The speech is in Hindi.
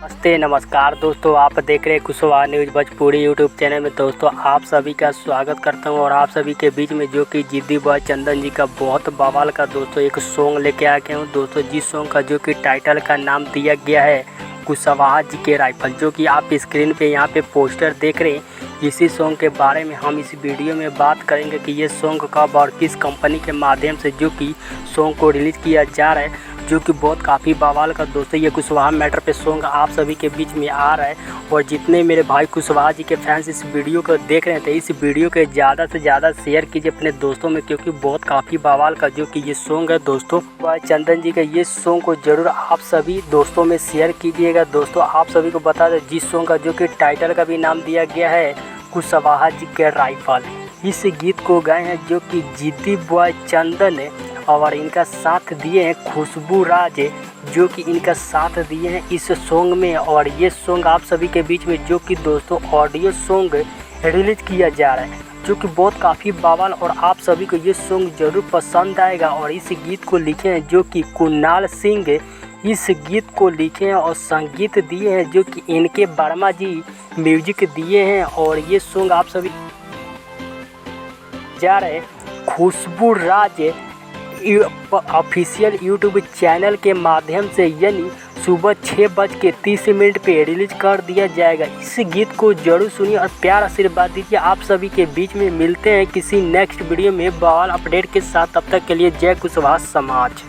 नमस्ते नमस्कार दोस्तों, आप देख रहे हैं Kushwaha news Bhojpuri YouTube channel में। दोस्तों आप सभी का स्वागत करता हूं और आप सभी के बीच में जो कि जिद्दी बॉय चंदन जी का बहुत बवाल का दोस्तों एक सॉन्ग लेके आ गया हूं दोस्तों, जिस सॉन्ग का जो कि टाइटल का नाम दिया गया है कुशवाहा जी के राइफल, जो कि आप स्क्रीन पे यहां पे पोस्टर देख रहे हैं। इसी सॉन्ग के बारे में हम इस वीडियो में बात करेंगे कि ये सॉन्ग कब और किस कंपनी के माध्यम से जो कि सॉन्ग को रिलीज़ किया जा रहा है, जो कि बहुत काफ़ी बवाल का दोस्तों ये कुशवाहा मैटर पे सॉन्ग आप सभी के बीच में आ रहा है। और जितने मेरे भाई कुशवाहा जी के फैंस इस वीडियो को देख रहे थे, इस वीडियो के ज़्यादा से ज़्यादा शेयर कीजिए अपने दोस्तों में, क्योंकि बहुत काफ़ी बवाल का जो कि ये सॉन्ग है दोस्तों। भाई चंदन जी का ये सॉन्ग को ज़रूर आप सभी दोस्तों में शेयर कीजिएगा। दोस्तों आप सभी को बता दें, जिस सॉन्ग का जो कि टाइटल का भी नाम दिया गया है कुशवाहा जी के राइफल, इस गीत को गाए हैं जो कि जिद्दी बॉय चंदन है और इनका साथ दिए हैं खुशबू राज, जो कि इनका साथ दिए हैं इस सॉन्ग में। और ये सॉन्ग आप सभी के बीच में जो कि दोस्तों ऑडियो सॉन्ग रिलीज किया जा रहा है, जो कि बहुत काफ़ी बवाल, और आप सभी को ये सॉन्ग जरूर पसंद आएगा। और इस गीत को लिखे हैं जो कि कुणाल सिंह इस गीत को लिखे हैं और संगीत दिए हैं जो कि इनके वर्मा जी म्यूजिक दिए हैं। और ये सॉन्ग आप सभी जा रहे खुशबू राज ऑफिशियल यूट्यूब चैनल के माध्यम से, यानी सुबह 6:30 पे रिलीज कर दिया जाएगा। इस गीत को जरूर सुनिए और प्यार आशीर्वाद दीजिए। आप सभी के बीच में मिलते हैं किसी नेक्स्ट वीडियो में बवाल अपडेट के साथ। तब तक के लिए जय कुशवाहा समाज।